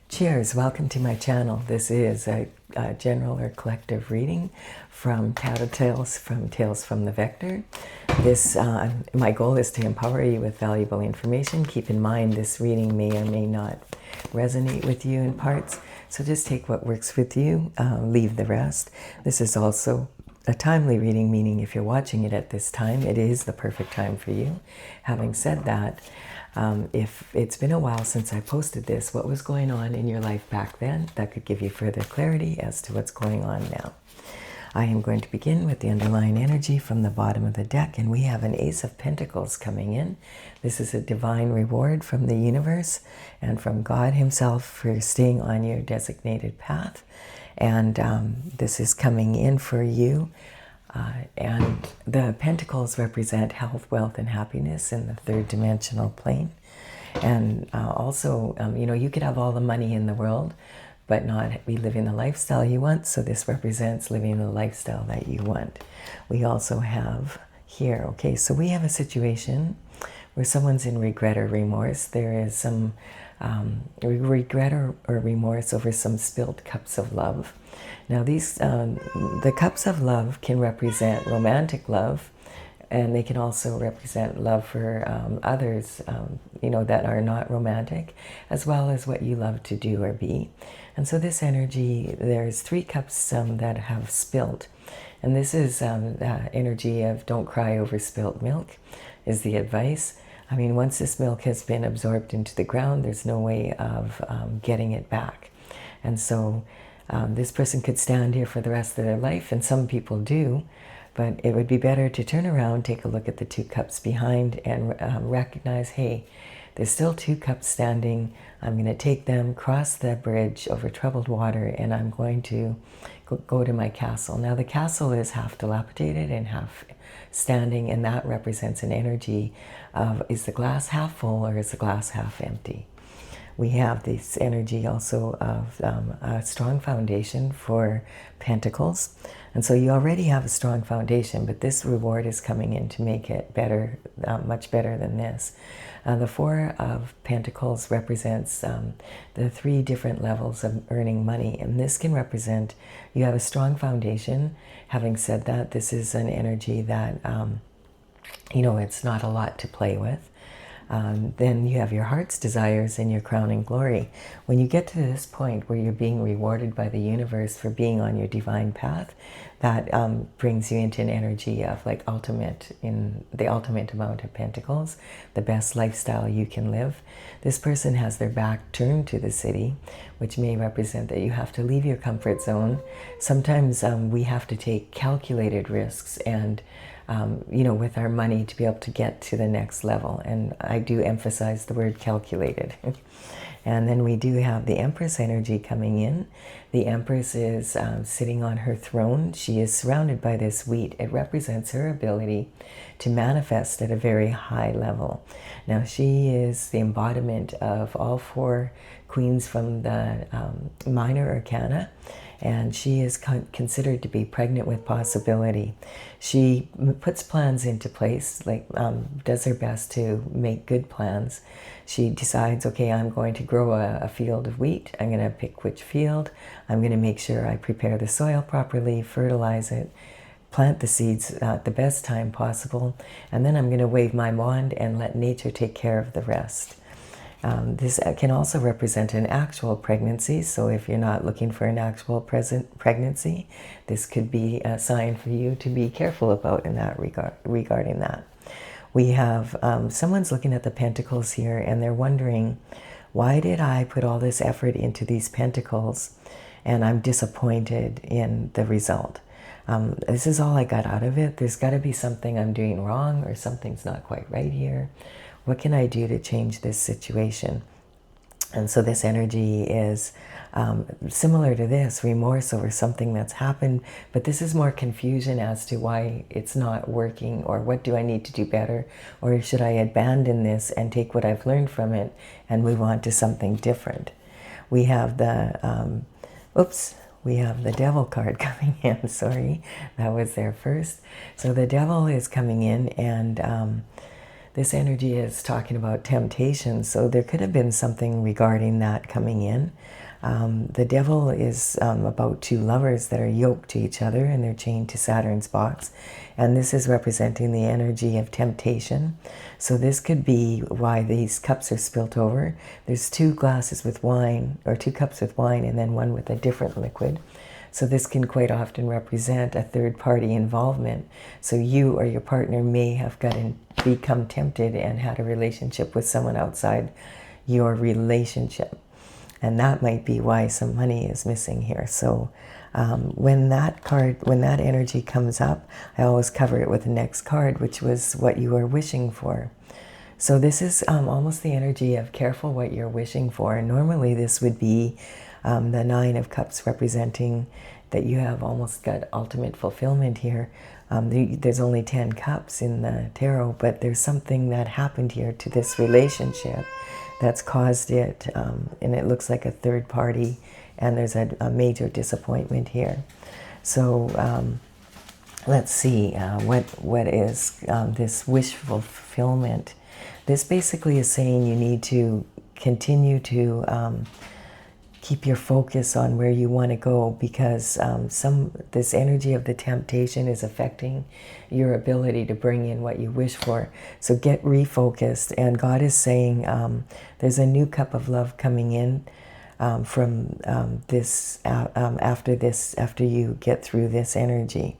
Cheers, welcome to my channel. This is a general or collective reading from Tales from the Vector. My goal is to empower you with valuable information. Keep in mind this reading may or may not resonate with you in parts, so just take what works with you, leave the rest. This is also a timely reading, meaning if you're watching it at this time, it is the perfect time for you. Having said that, if it's been a while since I posted this, what was going on in your life back then, that could give you further clarity as to what's going on now. I am going to begin with the underlying energy from the bottom of the deck, and we have an Ace of Pentacles coming in. This is a divine reward from the universe and from God himself for staying on your designated path. And this is coming in for you. And the pentacles represent health, wealth, and happiness in the third dimensional plane. And also, you could have all the money in the world, but not be living the lifestyle you want. So this represents living the lifestyle that you want. We also have here, okay, so we have a situation where someone's in regret or remorse. There is some regret or remorse over some spilled cups of love. Now these, the cups of love can represent romantic love, and they can also represent love for others, that are not romantic, as well as what you love to do or be. And so this energy, there's 3 cups that have spilt. And this is the energy of don't cry over spilt milk, is the advice. I mean, once this milk has been absorbed into the ground, there's no way of getting it back. And so this person could stand here for the rest of their life, and some people do, but it would be better to turn around, take a look at the 2 cups behind, and recognize, hey, there's still 2 cups standing. I'm going to take them, cross the bridge over troubled water, and I'm going to go to my castle. Now the castle is half dilapidated and half standing, and that represents an energy of, is the glass half full or is the glass half empty? We have this energy also of a strong foundation for Pentacles. And so you already have a strong foundation, but this reward is coming in to make it better, much better than this. The 4 of Pentacles represents the 3 different levels of earning money. And this can represent you have a strong foundation. Having said that, this is an energy that, it's not a lot to play with. Then you have your heart's desires and your crowning glory. When you get to this point where you're being rewarded by the universe for being on your divine path, that brings you into an energy of like the ultimate amount of pentacles, the best lifestyle you can live. This person has their back turned to the city, which may represent that you have to leave your comfort zone. Sometimes we have to take calculated risks and with our money to be able to get to the next level. And I do emphasize the word calculated. And then we do have the Empress energy coming in. The Empress is sitting on her throne. She is surrounded by this wheat. It represents her ability to manifest at a very high level. Now she is the embodiment of all 4 queens from the minor arcana. And she is considered to be pregnant with possibility. She puts plans into place, does her best to make good plans. She decides, okay, I'm going to grow a field of wheat. I'm going to pick which field. I'm going to make sure I prepare the soil properly, fertilize it, plant the seeds at the best time possible, and then I'm going to wave my wand and let nature take care of the rest. This can also represent an actual pregnancy, so if you're not looking for an actual pregnancy, this could be a sign for you to be careful about in that regarding that. We have someone's looking at the pentacles here, and they're wondering, why did I put all this effort into these pentacles and I'm disappointed in the result? This is all I got out of it. There's got to be something I'm doing wrong, or something's not quite right here. What can I do to change this situation? And so this energy is similar to this, remorse over something that's happened, but this is more confusion as to why it's not working, or what do I need to do better, or should I abandon this and take what I've learned from it and move on to something different? We have the, we have the Devil card coming in, sorry, that was there first. So the Devil is coming in, and this energy is talking about temptation, so there could have been something regarding that coming in. The devil is about two lovers that are yoked to each other and they're chained to Saturn's box. And this is representing the energy of temptation. So this could be why these cups are spilt over. There's two glasses with wine, or two cups with wine, and then one with a different liquid. So this can quite often represent a third-party involvement. So you or your partner may have become tempted and had a relationship with someone outside your relationship. And that might be why some money is missing here. So when that energy comes up, I always cover it with the next card, which was what you are wishing for. So this is almost the energy of careful what you're wishing for. Normally this would be the Nine of Cups, representing that you have almost got ultimate fulfillment here. There's only 10 cups in the tarot, but there's something that happened here to this relationship that's caused it, and it looks like a third party, and there's a major disappointment here. So let's see, what is this wish fulfillment? This basically is saying you need to continue to keep your focus on where you want to go, because this energy of the temptation is affecting your ability to bring in what you wish for. So get refocused, and God is saying there's a new cup of love coming in from after you get through this energy.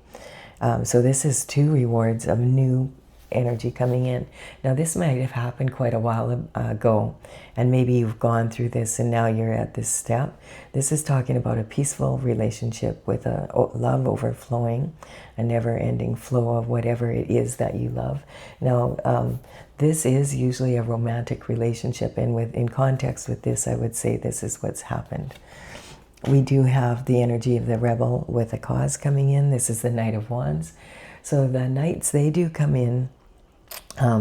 So this is two rewards of new energy coming in. Now this might have happened quite a while ago, and maybe you've gone through this and now you're at this step. This is talking about a peaceful relationship with a love overflowing, a never-ending flow of whatever it is that you love. Now this is usually a romantic relationship, and in context with this, I would say this is what's happened. We do have the energy of the rebel with a cause coming in. This is the Knight of Wands. So the Knights, they do come in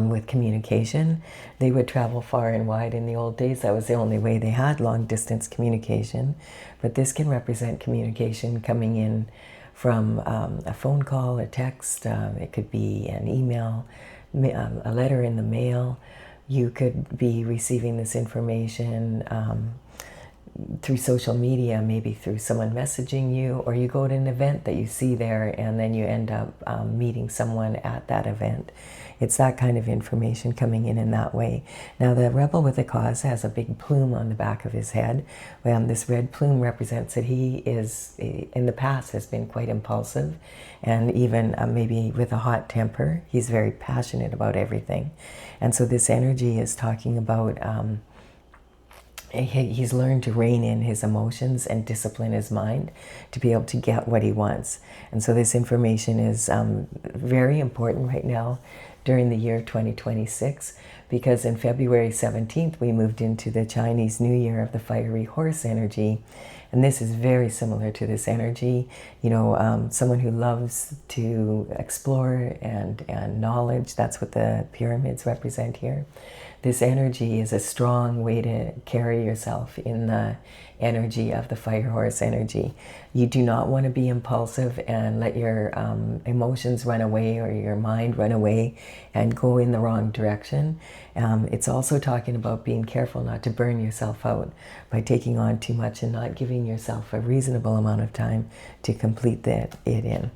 with communication. They would travel far and wide in the old days. That was the only way they had long-distance communication. But this can represent communication coming in from a phone call, a text. It could be an email, a letter in the mail. You could be receiving this information through social media, maybe through someone messaging you, or you go to an event that you see there and then you end up meeting someone at that event. It's that kind of information coming in that way. Now the rebel with a cause has a big plume on the back of his head. This red plume represents that he is, in the past, has been quite impulsive, and even maybe with a hot temper. He's very passionate about everything. And so this energy is talking about he's learned to rein in his emotions and discipline his mind to be able to get what he wants. And so this information is very important right now during the year 2026, because in February 17th we moved into the Chinese New Year of the fiery horse energy. And this is very similar to this energy. You know, someone who loves to explore and knowledge. That's what the pyramids represent here. This energy is a strong way to carry yourself in the energy of the fire horse energy. You do not want to be impulsive and let your emotions run away or your mind run away and go in the wrong direction. It's also talking about being careful not to burn yourself out by taking on too much and not giving yourself a reasonable amount of time to complete it in.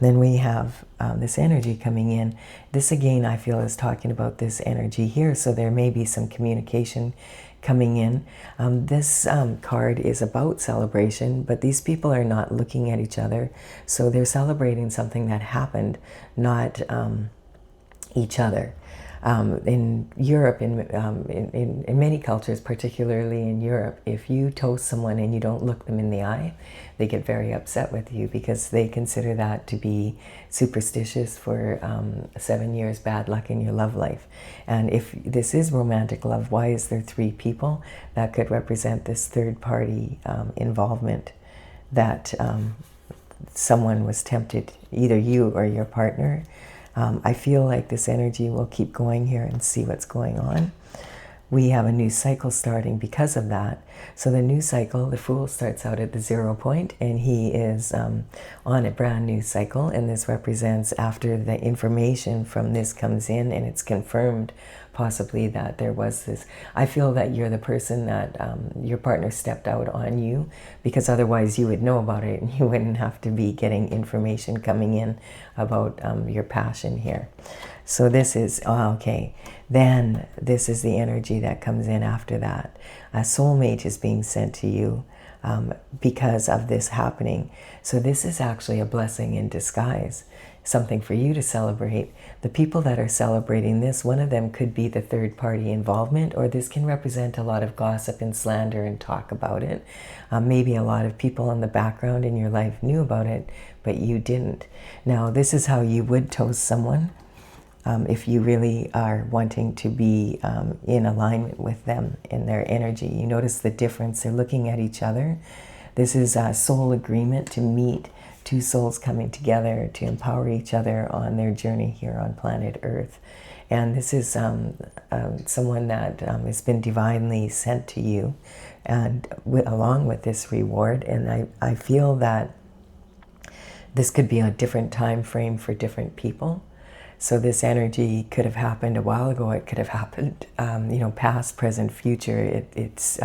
Then we have this energy coming in. This again, I feel, is talking about this energy here, so there may be some communication coming in. This card is about celebration, but these people are not looking at each other, so they're celebrating something that happened, not each other. In Europe, in many cultures, particularly in Europe, if you toast someone and you don't look them in the eye, they get very upset with you because they consider that to be superstitious for 7 years bad luck in your love life. And if this is romantic love, why is there 3 people? That could represent this third party involvement, that someone was tempted, either you or your partner. I feel like this energy will keep going here and see what's going on. we have a new cycle starting because of that. So the new cycle, the Fool starts out at the 0 point, and he is on a brand new cycle, and this represents after the information from this comes in and it's confirmed possibly that there was this. I feel that you're the person that your partner stepped out on you, because otherwise you would know about it and you wouldn't have to be getting information coming in about your passion here. So this is, okay, then this is the energy that comes in after that. A soulmate is being sent to you because of this happening. So this is actually a blessing in disguise, something for you to celebrate. The people that are celebrating this, one of them could be the third party involvement, or this can represent a lot of gossip and slander and talk about it. Maybe a lot of people in the background in your life knew about it, but you didn't. Now, this is how you would toast someone. If you really are wanting to be in alignment with them in their energy. You notice the difference. They're looking at each other. This is a soul agreement to meet two souls coming together to empower each other on their journey here on planet Earth. And this is someone that has been divinely sent to you, and along with this reward. And I feel that this could be a different time frame for different people. So this energy could have happened a while ago. It could have happened, past, present, future. It's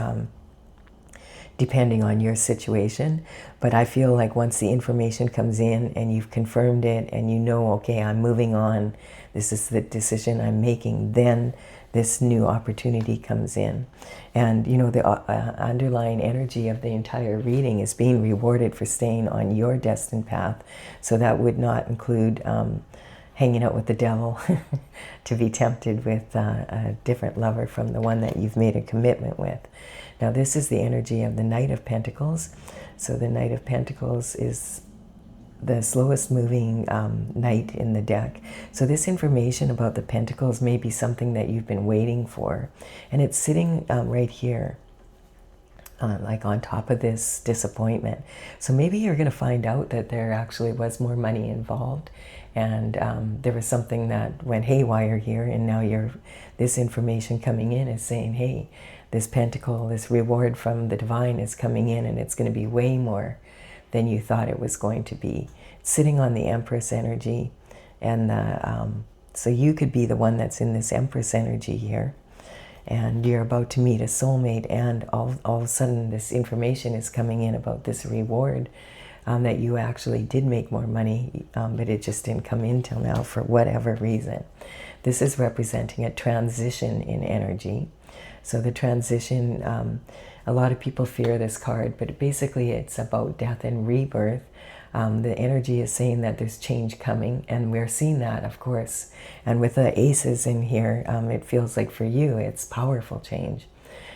depending on your situation. But I feel like once the information comes in and you've confirmed it and you know, okay, I'm moving on, this is the decision I'm making, then this new opportunity comes in. And the underlying energy of the entire reading is being rewarded for staying on your destined path. So that would not include hanging out with the devil to be tempted with a different lover from the one that you've made a commitment with. Now this is the energy of the Knight of Pentacles. So the Knight of Pentacles is the slowest moving knight in the deck. So this information about the Pentacles may be something that you've been waiting for. And it's sitting right here, like on top of this disappointment. So maybe you're going to find out that there actually was more money involved, and there was something that went haywire here, and now this information coming in is saying, hey, this pentacle, this reward from the divine is coming in, and it's going to be way more than you thought it was going to be. It's sitting on the Empress energy, and so you could be the one that's in this Empress energy here, and you're about to meet a soulmate, and all of a sudden this information is coming in about this reward, that you actually did make more money, but it just didn't come in till now for whatever reason. This is representing a transition in energy. So the transition, a lot of people fear this card, but basically it's about death and rebirth. The energy is saying that there's change coming, and we're seeing that, of course. And with the aces in here, it feels like for you, it's powerful change.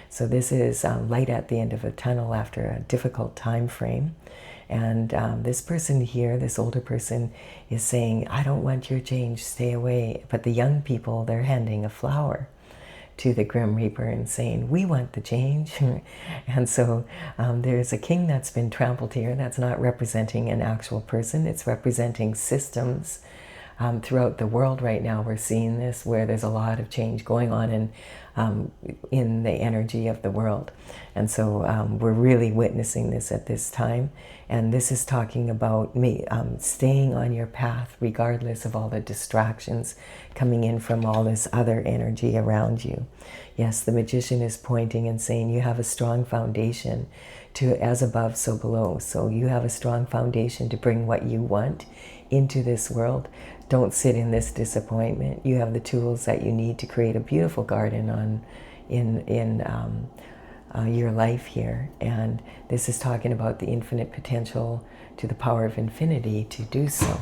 So this is light at the end of a tunnel after a difficult time frame. And this person here, this older person, is saying, I don't want your change, stay away. But the young people, they're handing a flower to the Grim Reaper and saying, we want the change. And so there's a king that's been trampled here. That's not representing an actual person. It's representing systems. Throughout the world right now, we're seeing this, where there's a lot of change going on in the energy of the world. And so we're really witnessing this at this time. And this is talking about staying on your path regardless of all the distractions coming in from all this other energy around you. Yes, the Magician is pointing and saying you have a strong foundation to as above, so below. So you have a strong foundation to bring what you want into this world. Don't sit in this disappointment. You have the tools that you need to create a beautiful garden in your life here. And this is talking about the infinite potential to the power of infinity to do so.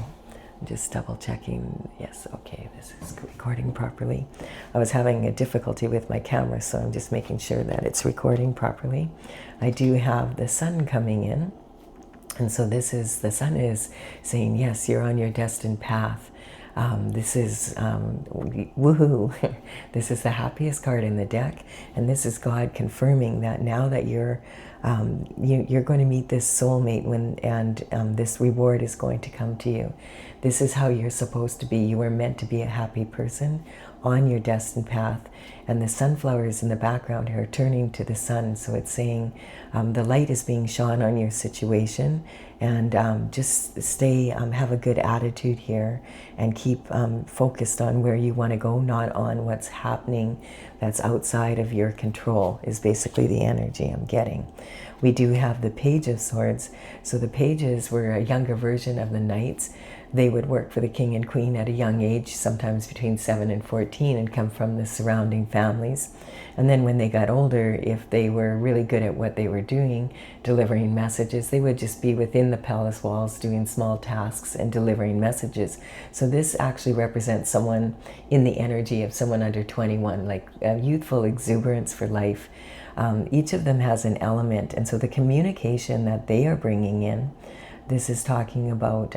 I'm just double checking. Yes, okay, this is recording properly. I was having a difficulty with my camera, so I'm just making sure that it's recording properly. I do have the sun coming in. And so the sun is saying, yes, you're on your destined path. This is woohoo. This is the happiest card in the deck, and this is God confirming that now that you're going to meet this soulmate and this reward is going to come to you. This is how you're supposed to be. You were meant to be a happy person on your destined path. And the sunflowers in the background are turning to the sun. So it's saying the light is being shone on your situation, and just stay, have a good attitude here, and keep focused on where you want to go, not on what's happening that's outside of your control, is basically the energy I'm getting. We do have the Page of Swords. So the pages were a younger version of the knights. They would work for the king and queen at a young age, sometimes between 7 and 14, and come from the surrounding families. And then when they got older, if they were really good at what they were doing, delivering messages, they would just be within the palace walls doing small tasks and delivering messages. So this actually represents someone in the energy of someone under 21, like a youthful exuberance for life. Each of them has an element, and so the communication that they are bringing in, this is talking about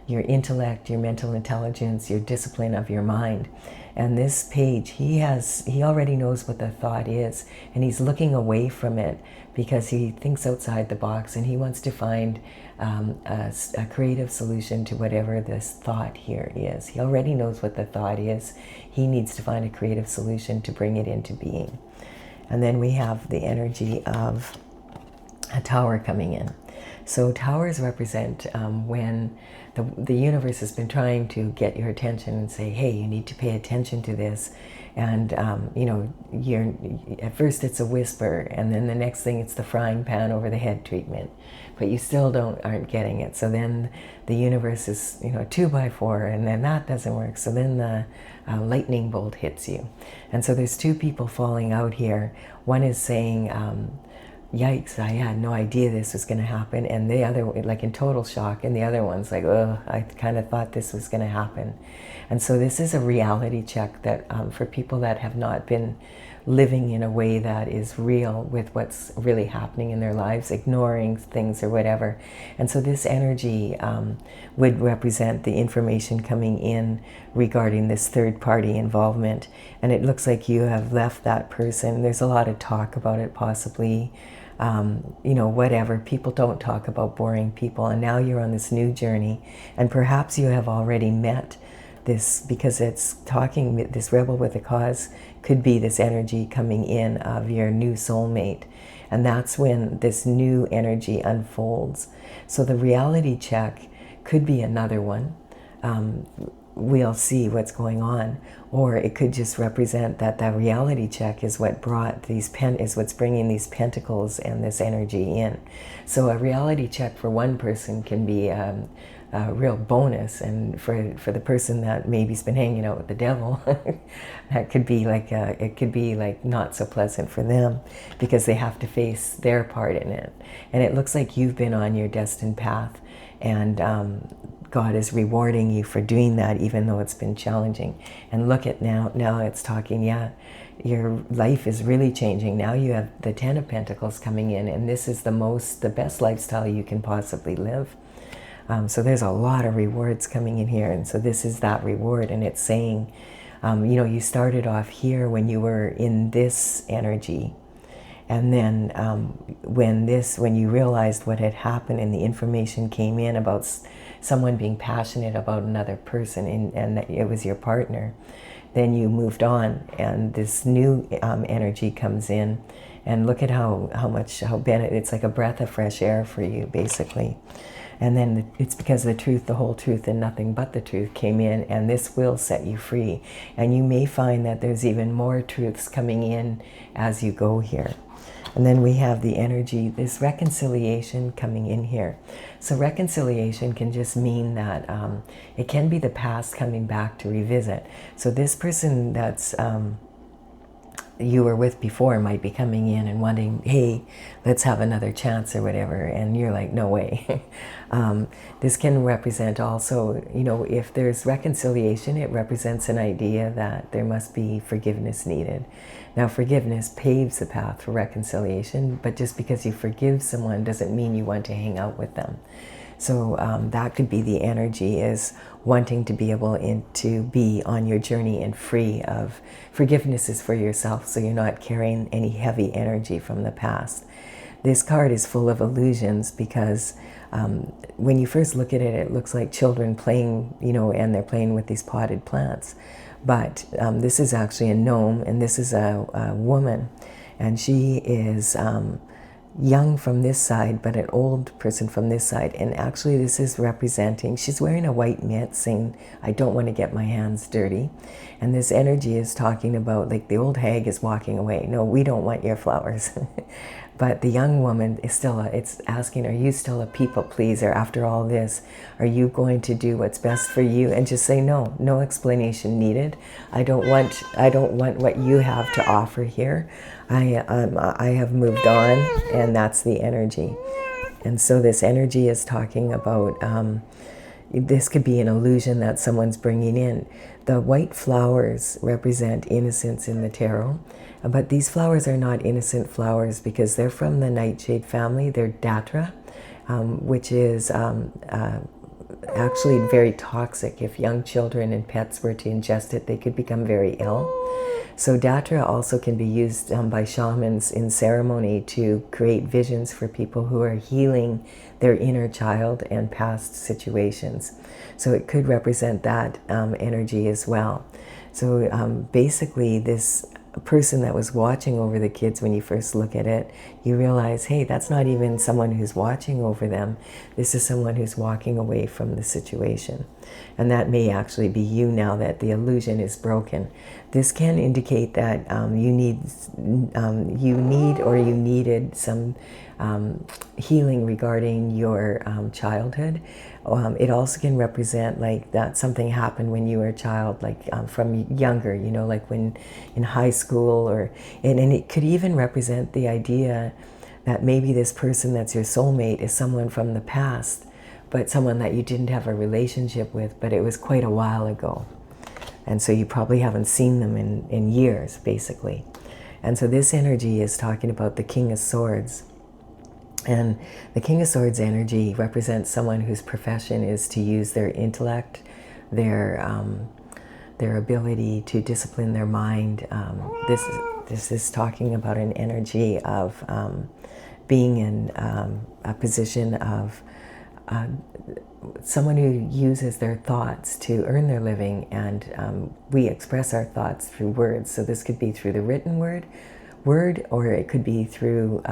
your intellect, your mental intelligence, your discipline of your mind. And this page, he already knows what the thought is, and he's looking away from it because he thinks outside the box, and he wants to find a creative solution to whatever this thought here is. He already knows what the thought is. He needs to find a creative solution to bring it into being. And then we have the energy of a tower coming in. So towers represent when the universe has been trying to get your attention and say, hey, you need to pay attention to this. And, at first it's a whisper, and then the next thing it's the frying pan over the head treatment. But you still aren't getting it. So then the universe is, 2x4, and then that doesn't work. So then the lightning bolt hits you. And so there's two people falling out here. One is saying, yikes, I had no idea this was going to happen, and the other, like in total shock, and the other one's like, oh, I kind of thought this was going to happen. And so this is a reality check that for people that have not been living in a way that is real with what's really happening in their lives, ignoring things or whatever. And so this energy would represent the information coming in regarding this third-party involvement. And it looks like you have left that person. There's a lot of talk about it, possibly. Whatever. People don't talk about boring people. And now you're on this new journey. And perhaps you have already met this, because it's talking, this rebel with a cause could be this energy coming in of your new soulmate. And that's when this new energy unfolds. So the reality check could be another one. We'll see what's going on. Or it could just represent that the reality check is what brought these is what's bringing these pentacles and this energy in. So a reality check for one person can be a real bonus, and for the person that maybe's been hanging out with the devil, that could be like it could be like not so pleasant for them, because they have to face their part in it. And it looks like you've been on your destined path, and God is rewarding you for doing that, even though it's been challenging. And look at now it's talking, your life is really changing. Now you have the Ten of Pentacles coming in, and this is the best lifestyle you can possibly live. So there's a lot of rewards coming in here, and so this is that reward. And it's saying, you started off here when you were in this energy, and then when you realized what had happened and the information came in about someone being passionate about another person, and that it was your partner, then you moved on, and this new energy comes in, and look at how it's like a breath of fresh air for you, basically. And then it's because the truth, the whole truth, and nothing but the truth came in, and this will set you free. And you may find that there's even more truths coming in as you go here. And then we have the energy, this reconciliation coming in here. So reconciliation can just mean that it can be the past coming back to revisit. So this person that's you were with before might be coming in and wanting, hey, let's have another chance or whatever, and you're like, no way. This can represent also, if there's reconciliation, it represents an idea that there must be forgiveness needed. Now, forgiveness paves the path for reconciliation, but just because you forgive someone doesn't mean you want to hang out with them. So that could be the energy, is wanting to be able to be on your journey and free of forgiveness is for yourself, so you're not carrying any heavy energy from the past. This card is full of illusions, because when you first look at it, it looks like children playing, and they're playing with these potted plants. But this is actually a gnome, and this is a woman, and she is young from this side, but an old person from this side. And actually this is representing, she's wearing a white mitt saying, I don't want to get my hands dirty. And this energy is talking about, like, the old hag is walking away. No, we don't want your flowers. But the young woman is still, it's asking, are you still a people pleaser after all this? Are you going to do what's best for you? And just say, no, no explanation needed. I don't want what you have to offer here. I have moved on, and that's the energy. And so this energy is talking about, this could be an illusion that someone's bringing in. The white flowers represent innocence in the tarot, but these flowers are not innocent flowers because they're from the nightshade family. They're datra, which is actually very toxic. If young children and pets were to ingest it, they could become very ill. So datra also can be used by shamans in ceremony to create visions for people who are healing their inner child and past situations. So it could represent that energy as well. So basically this person that was watching over the kids, when you first look at it, you realize, hey, that's not even someone who's watching over them. This is someone who's walking away from the situation. And that may actually be you now that the illusion is broken. This can indicate that you needed some healing regarding your childhood. It also can represent like that something happened when you were a child, like from younger, you know, like when in high school, or and it could even represent the idea that maybe this person that's your soulmate is someone from the past, but someone that you didn't have a relationship with, but it was quite a while ago. And so you probably haven't seen them in years, basically. And so this energy is talking about the King of Swords. And the King of Swords energy represents someone whose profession is to use their intellect, their ability to discipline their mind. This is talking about an energy of being in a position of someone who uses their thoughts to earn their living, and we express our thoughts through words. So this could be through the written word, or it could be through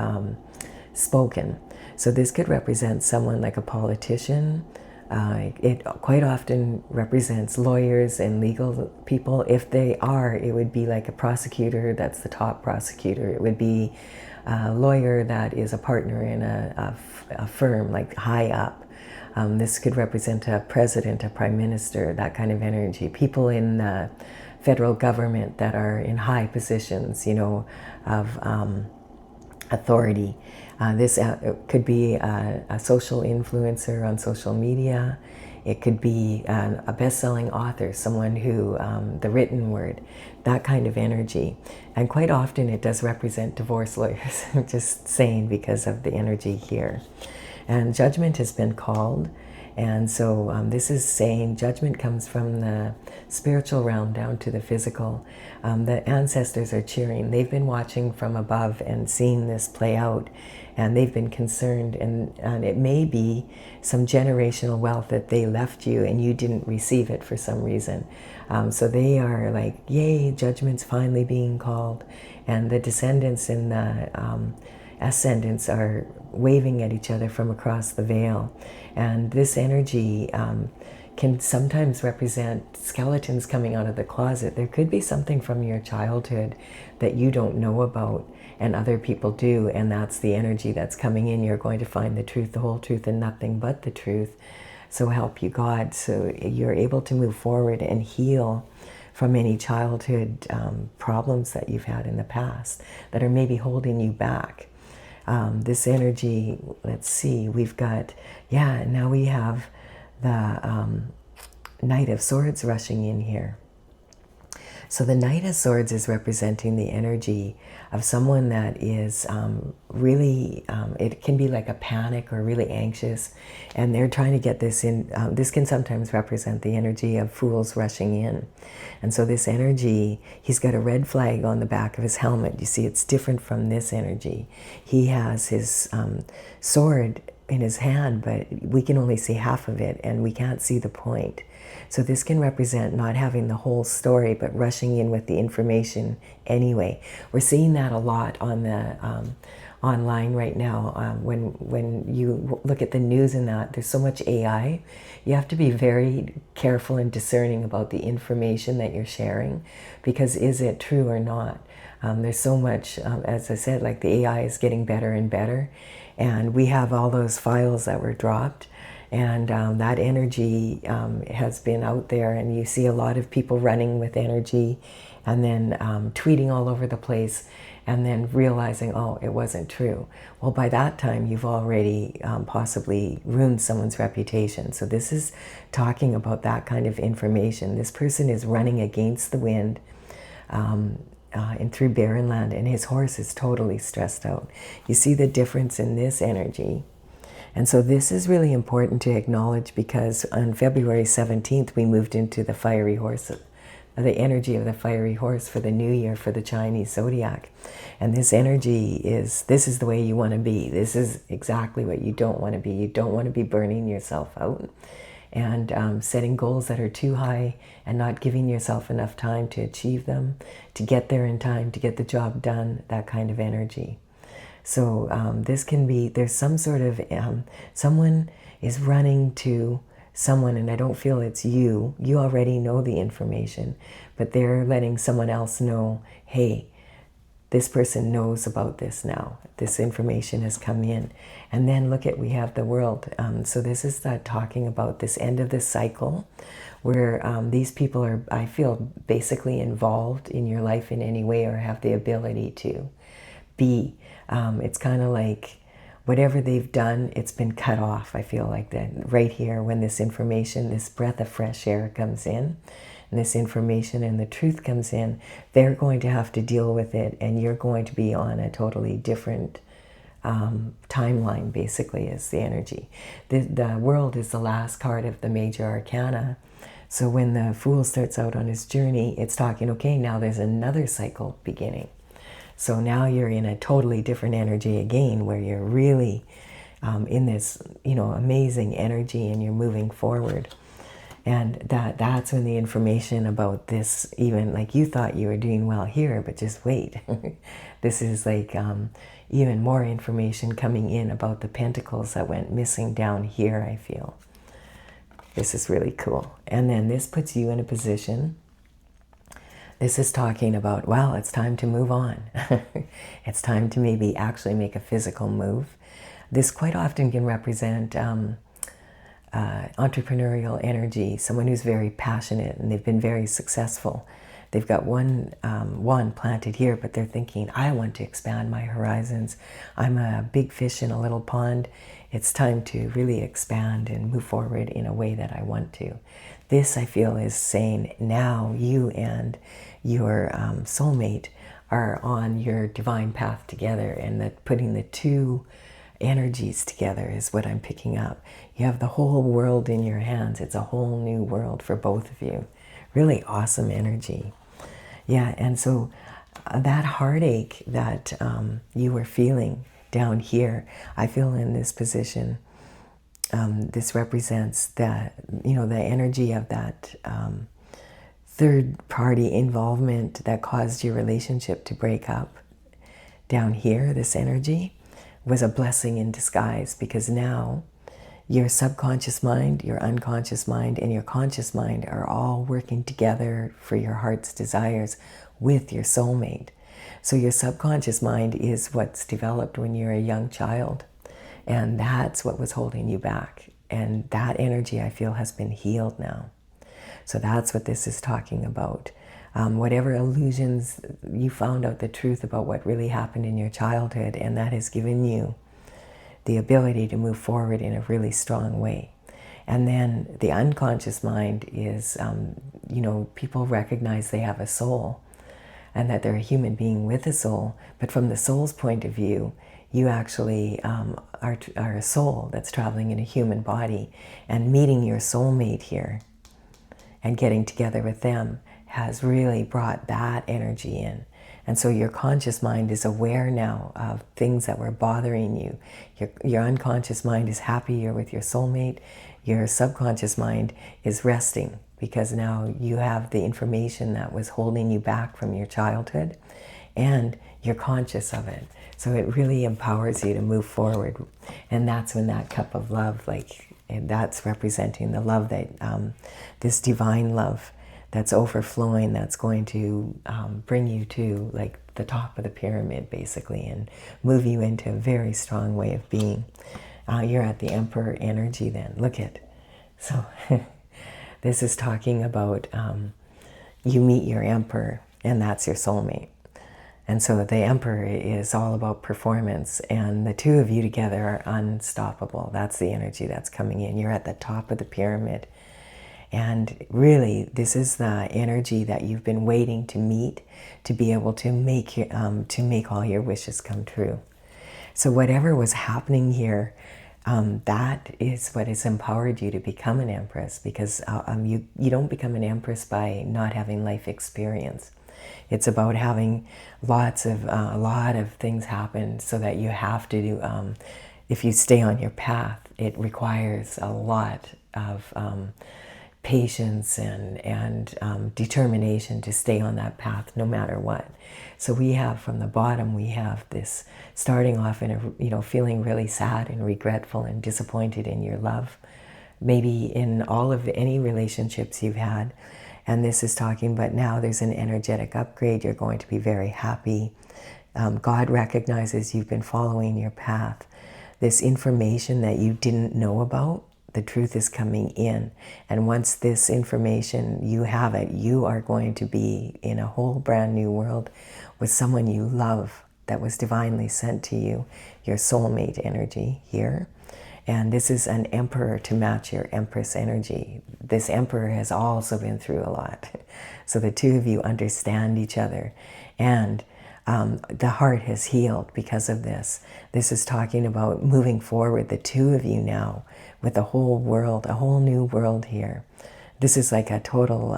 spoken. So this could represent someone like a politician. It quite often represents lawyers and legal people. If they are, it would be like a prosecutor that's the top prosecutor. It would be a lawyer that is a partner in a firm, like high up. This could represent a president, a prime minister, that kind of energy. People in the federal government that are in high positions, you know, of authority. This could be a social influencer on social media. It could be a best-selling author, someone who, the written word, that kind of energy. And quite often it does represent divorce lawyers, just saying, because of the energy here. And judgment has been called. And so this is saying judgment comes from the spiritual realm down to the physical. The ancestors are cheering. They've been watching from above and seeing this play out. And they've been concerned. And it may be some generational wealth that they left you and you didn't receive it for some reason. So they are like, yay, judgment's finally being called. And the descendants and the ascendants are waving at each other from across the veil. And this energy can sometimes represent skeletons coming out of the closet. There could be something from your childhood that you don't know about and other people do, and that's the energy that's coming in. You're going to find the truth, the whole truth, and nothing but the truth. So help you God. So you're able to move forward and heal from any childhood problems that you've had in the past that are maybe holding you back. This energy, let's see, we've got, yeah, now we have the Knight of Swords rushing in here. So the Knight of Swords is representing the energy of someone that is really, it can be like a panic or really anxious, and they're trying to get this in. This can sometimes represent the energy of fools rushing in. And so this energy, he's got a red flag on the back of his helmet. You see, it's different from this energy. He has his sword in his hand, but we can only see half of it and we can't see the point. So this can represent not having the whole story, but rushing in with the information anyway. We're seeing that a lot on the online right now. When you look at the news and that, there's so much AI. You have to be very careful and discerning about the information that you're sharing, because is it true or not? There's so much, as I said, like the AI is getting better and better, and we have all those files that were dropped, and that energy has been out there, and you see a lot of people running with energy and then tweeting all over the place, and then realizing, oh, it wasn't true. Well, by that time, you've already possibly ruined someone's reputation. So this is talking about that kind of information. This person is running against the wind and through barren land, and his horse is totally stressed out. You see the difference in this energy. And so this is really important to acknowledge, because on February 17th, we moved into the fiery horse, the energy of the fiery horse for the new year for the Chinese zodiac. And this energy is, this is the way you want to be. This is exactly what you don't want to be. You don't want to be burning yourself out and setting goals that are too high and not giving yourself enough time to achieve them, to get there in time, to get the job done, that kind of energy. So this can be, there's some sort of, someone is running to someone, and I don't feel it's you. You already know the information, but they're letting someone else know, hey, this person knows about this now. This information has come in. And then look at, we have the world. So this is that talking about this end of this cycle where these people are, I feel, basically involved in your life in any way or have the ability to be. It's kind of like whatever they've done, it's been cut off. I feel like that right here when this information, this breath of fresh air comes in, and this information and the truth comes in, they're going to have to deal with it, and you're going to be on a totally different timeline, basically, is the energy. The world is the last card of the major arcana. So when the Fool starts out on his journey, it's talking, okay, now there's another cycle beginning. So now you're in a totally different energy again, where you're really in this, amazing energy, and you're moving forward. And that's when the information about this, even like you thought you were doing well here, but just wait. This is like even more information coming in about the pentacles that went missing down here, I feel. This is really cool. And then this puts you in a position. This is talking about, well, it's time to move on. It's time to maybe actually make a physical move. This quite often can represent entrepreneurial energy, someone who's very passionate and they've been very successful. They've got one planted here, but they're thinking, I want to expand my horizons. I'm a big fish in a little pond. It's time to really expand and move forward in a way that I want to. This, I feel, is saying now you and your soulmate are on your divine path together, and that putting the two energies together is what I'm picking up. You have the whole world in your hands. It's a whole new world for both of you. Really awesome energy. Yeah, and so that heartache that you were feeling down here, I feel in this position, this represents that, the energy of that third-party involvement that caused your relationship to break up. Down here, this energy was a blessing in disguise, because now your subconscious mind, your unconscious mind, and your conscious mind are all working together for your heart's desires with your soulmate. So your subconscious mind is what's developed when you're a young child, and that's what was holding you back. And that energy, I feel, has been healed now. So that's what this is talking about. Whatever illusions, you found out the truth about what really happened in your childhood, and that has given you the ability to move forward in a really strong way. And then the unconscious mind is, people recognize they have a soul and that they're a human being with a soul. But from the soul's point of view, you actually are a soul that's traveling in a human body, and meeting your soulmate here and getting together with them has really brought that energy in. And so your conscious mind is aware now of things that were bothering you. Your unconscious mind is happy you're with your soulmate. Your subconscious mind is resting because now you have the information that was holding you back from your childhood, and you're conscious of it. So it really empowers you to move forward. And that's when that cup of love, and that's representing the love that, this divine love that's overflowing, that's going to bring you to like the top of the pyramid basically, and move you into a very strong way of being. You're at the Emperor energy then. Look at, so this is talking about you meet your Emperor, and that's your soulmate. And so the Emperor is all about performance, and the two of you together are unstoppable. That's the energy that's coming in. You're at the top of the pyramid. And really, this is the energy that you've been waiting to meet, to be able to make all your wishes come true. So whatever was happening here, that is what has empowered you to become an Empress, because you don't become an Empress by not having life experience. It's about having a lot of things happen so that you have to do, if you stay on your path, it requires a lot of patience and determination to stay on that path no matter what. So we have, from the bottom, we have this starting off in a, feeling really sad and regretful and disappointed in your love, maybe in all of any relationships you've had. And this is talking, but now there's an energetic upgrade. You're going to be very happy. God recognizes you've been following your path. This information that you didn't know about, the truth is coming in. And once this information, you have it, you are going to be in a whole brand new world with someone you love that was divinely sent to you, your soulmate energy here. And this is an Emperor to match your Empress energy. This Emperor has also been through a lot. So the two of you understand each other. And the heart has healed because of this. This is talking about moving forward, the two of you now, with a whole world, a whole new world here. This is like a total,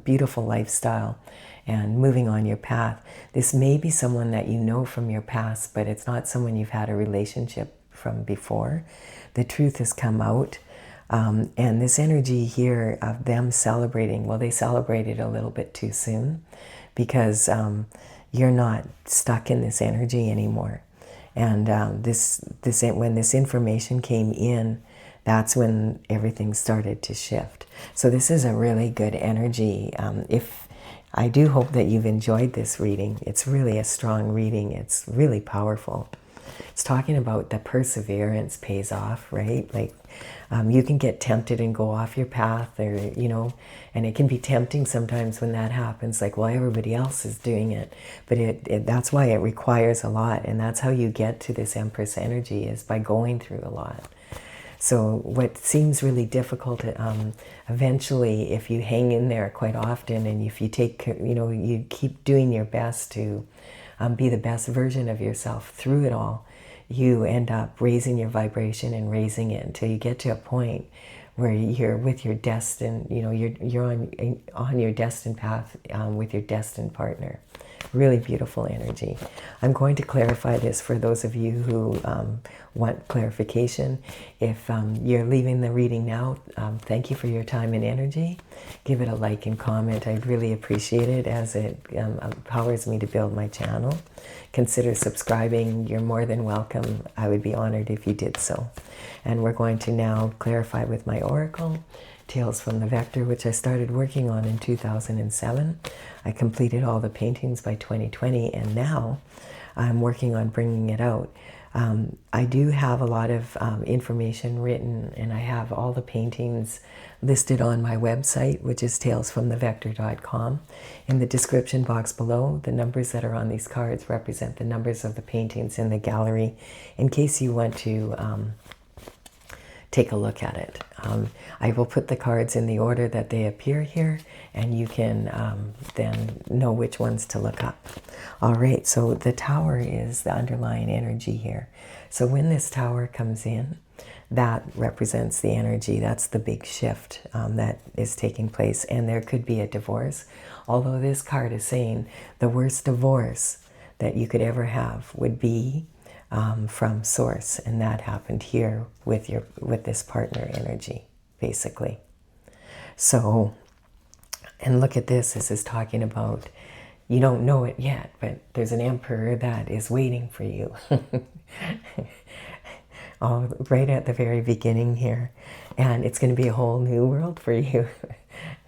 beautiful lifestyle and moving on your path. This may be someone that you know from your past, but it's not someone you've had a relationship from before. The truth has come out. And this energy here of them celebrating, well, they celebrated a little bit too soon, because you're not stuck in this energy anymore. And when this information came in, that's when everything started to shift. So this is a really good energy. I do hope that you've enjoyed this reading. It's really a strong reading. It's really powerful. It's talking about the perseverance pays off, right? Like you can get tempted and go off your path, or, and it can be tempting sometimes when that happens, like, well, everybody else is doing it. But that's why it requires a lot. And that's how you get to this Empress energy, is by going through a lot. So what seems really difficult, eventually, if you hang in there quite often, and if you you keep doing your best to be the best version of yourself through it all, you end up raising your vibration and raising it until you get to a point where you're with your destined, you're on your destined path with your destined partner. Really beautiful energy. I'm going to clarify this for those of you who want clarification. If you're leaving the reading now, thank you for your time and energy. Give it a like and comment. I'd really appreciate it, as it empowers me to build my channel. Consider subscribing. You're more than welcome. I would be honored if you did so. And we're going to now clarify with my oracle, Tales from the Vector, which I started working on in 2007. I completed all the paintings by 2020, and now I'm working on bringing it out. I do have a lot of information written, and I have all the paintings listed on my website, which is talesfromthevector.com. In the description box below, the numbers that are on these cards represent the numbers of the paintings in the gallery, in case you want to take a look at it. I will put the cards in the order that they appear here, and you can then know which ones to look up. All right, so the tower is the underlying energy here. So when this tower comes in, that represents the energy. That's the big shift that is taking place. And there could be a divorce, Although this card is saying the worst divorce that you could ever have would be from source, and that happened here with this partner energy, basically. So, and look at this. This is talking about, you don't know it yet, but there's an emperor that is waiting for you. Oh, right at the very beginning here. And it's going to be a whole new world for you.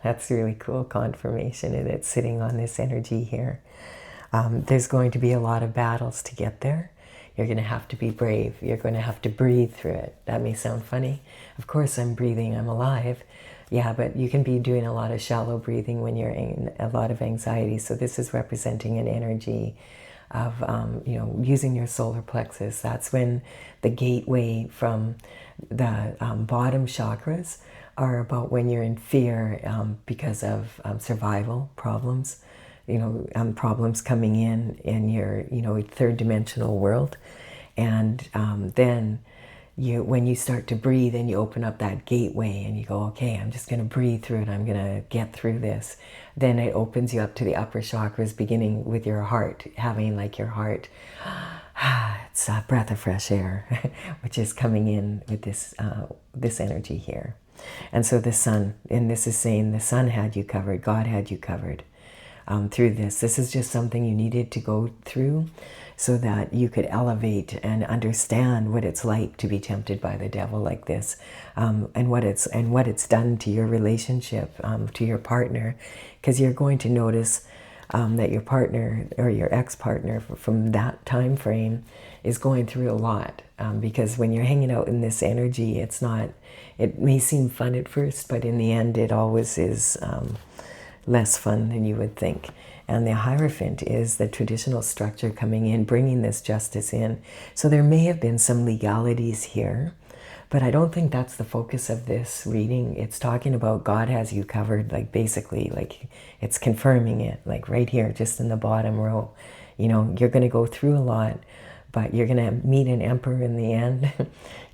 That's really cool confirmation, and it's sitting on this energy here. There's going to be a lot of battles to get there. You're going to have to be brave. You're going to have to breathe through it. That may sound funny. Of course I'm breathing, I'm alive. Yeah, but you can be doing a lot of shallow breathing when you're in a lot of anxiety. So this is representing an energy of, you know, using your solar plexus. That's when the gateway from the bottom chakras are about when you're in fear because of survival problems, you know, problems coming in your, you know, third dimensional world. And then when you start to breathe and you open up that gateway and you go, okay, I'm just going to breathe through it, I'm going to get through this, then it opens you up to the upper chakras, beginning with your heart, having like your heart, it's a breath of fresh air, which is coming in with this energy here. And so the sun, and this is saying the sun had you covered, God had you covered through this. This is just something you needed to go through so that you could elevate and understand what it's like to be tempted by the devil like this, and what it's done to your relationship, to your partner, because you're going to notice that your partner or your ex-partner from that time frame is going through a lot, because when you're hanging out in this energy, it may seem fun at first, but in the end it always is less fun than you would think. And the Hierophant is the traditional structure coming in, bringing this justice in. So there may have been some legalities here, but I don't think that's the focus of this reading. It's talking about God has you covered, like basically, like it's confirming it, like right here, just in the bottom row. You know, you're going to go through a lot, but you're going to meet an emperor in the end.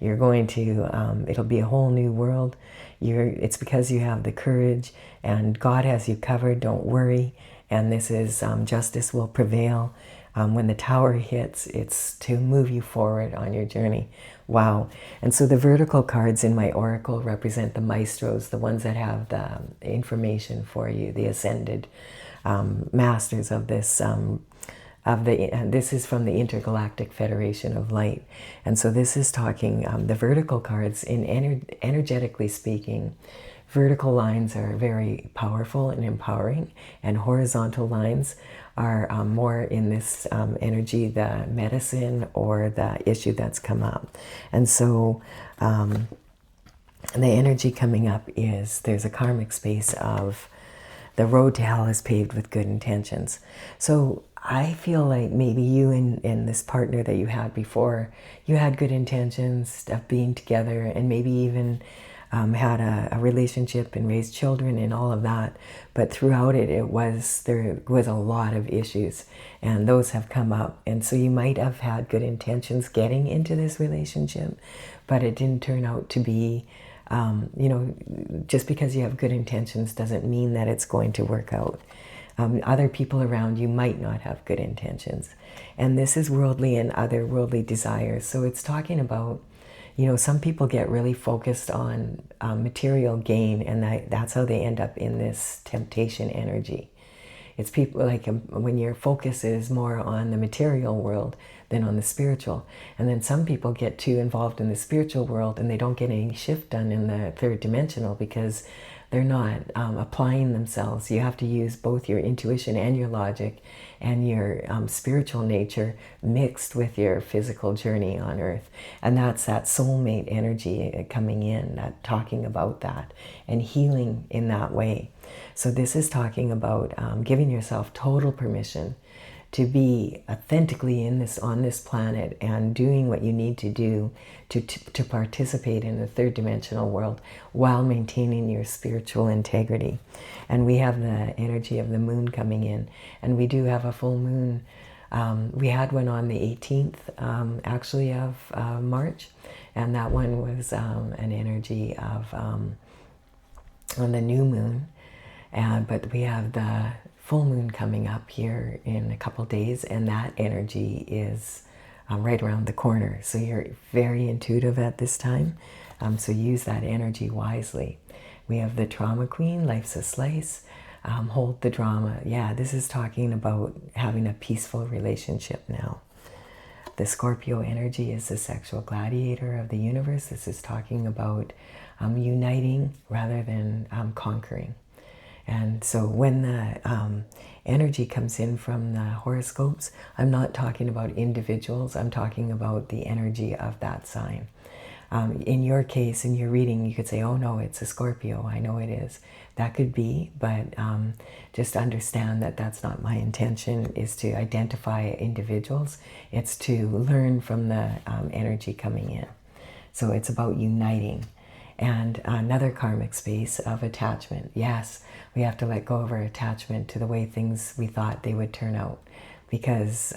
You're going to, it'll be a whole new world. It's because you have the courage, and God has you covered, don't worry. And this is, justice will prevail. When the tower hits, it's to move you forward on your journey. Wow. And so the vertical cards in my oracle represent the maestros, the ones that have the information for you, the ascended masters of this, this is from the Intergalactic Federation of Light. And so this is talking, the vertical cards, energetically speaking, vertical lines are very powerful and empowering, and horizontal lines are more in this energy, the medicine or the issue that's come up. And so the energy coming up is there's a karmic space of the road to hell is paved with good intentions. So I feel like maybe you and this partner that you had before, you had good intentions of being together, and maybe even had a relationship and raised children and all of that, but throughout it, there was a lot of issues, and those have come up. And so you might have had good intentions getting into this relationship, but it didn't turn out to be, you know, just because you have good intentions doesn't mean that it's going to work out. Other people around you might not have good intentions, and this is worldly and other worldly desires. So it's talking about, you know, some people get really focused on material gain, and that's how they end up in this temptation energy. It's people like when your focus is more on the material world than on the spiritual. And then some people get too involved in the spiritual world and they don't get any shift done in the third dimensional because they're not applying themselves. You have to use both your intuition and your logic and your spiritual nature mixed with your physical journey on earth. And that's that soulmate energy coming in, talking about that and healing in that way. So this is talking about giving yourself total permission to be authentically on this planet and doing what you need to do to participate in the third dimensional world while maintaining your spiritual integrity. And we have the energy of the moon coming in, and we do have a full moon. We had one on the 18th, actually, of March, and that one was an energy of on the new moon. But we have the full moon coming up here in a couple days, and that energy is right around the corner. So you're very intuitive at this time. So use that energy wisely. We have the Trauma Queen, Life's a Slice. Hold the drama. Yeah, this is talking about having a peaceful relationship now. The Scorpio energy is the sexual gladiator of the universe. This is talking about uniting rather than conquering. And so when the energy comes in from the horoscopes, I'm not talking about individuals. I'm talking about the energy of that sign. In your case, in your reading, you could say, oh no, it's a Scorpio. I know it is. That could be, but just understand that that's not my intention, is to identify individuals. It's to learn from the energy coming in. So it's about uniting. And another karmic space of attachment. Yes, we have to let go of our attachment to the way things we thought they would turn out. Because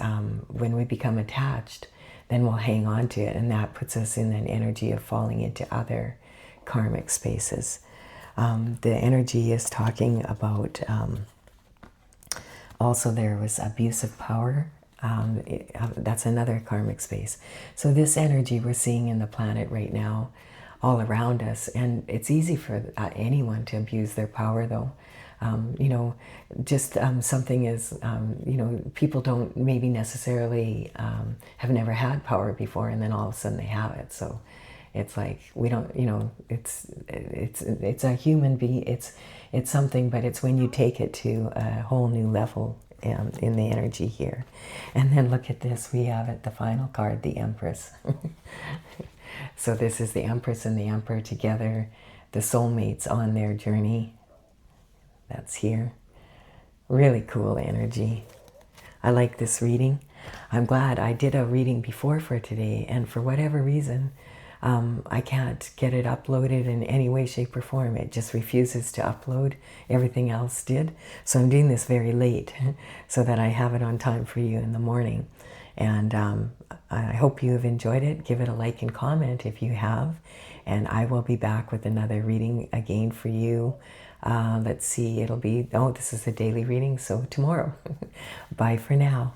when we become attached, then we'll hang on to it, and that puts us in an energy of falling into other karmic spaces. The energy is talking about, also there was abuse of power. That's another karmic space. So this energy we're seeing in the planet right now, all around us, and it's easy for anyone to abuse their power though. You know, just something is, you know, people don't maybe necessarily have never had power before, and then all of a sudden they have it. So it's like, we don't, you know, it's a human being, it's something, but it's when you take it to a whole new level in the energy here. And then look at this, we have it, the final card, the Empress. So this is the Empress and the Emperor together, the soulmates on their journey. That's here. Really cool energy. I like this reading. I'm glad I did a reading before for today, and for whatever reason, I can't get it uploaded in any way, shape, or form. It just refuses to upload. Everything else did. So I'm doing this very late so that I have it on time for you in the morning. And I hope you have enjoyed it. Give it a like and comment if you have. And I will be back with another reading again for you. Let's see, it'll be, oh, this is a daily reading, so tomorrow. Bye for now.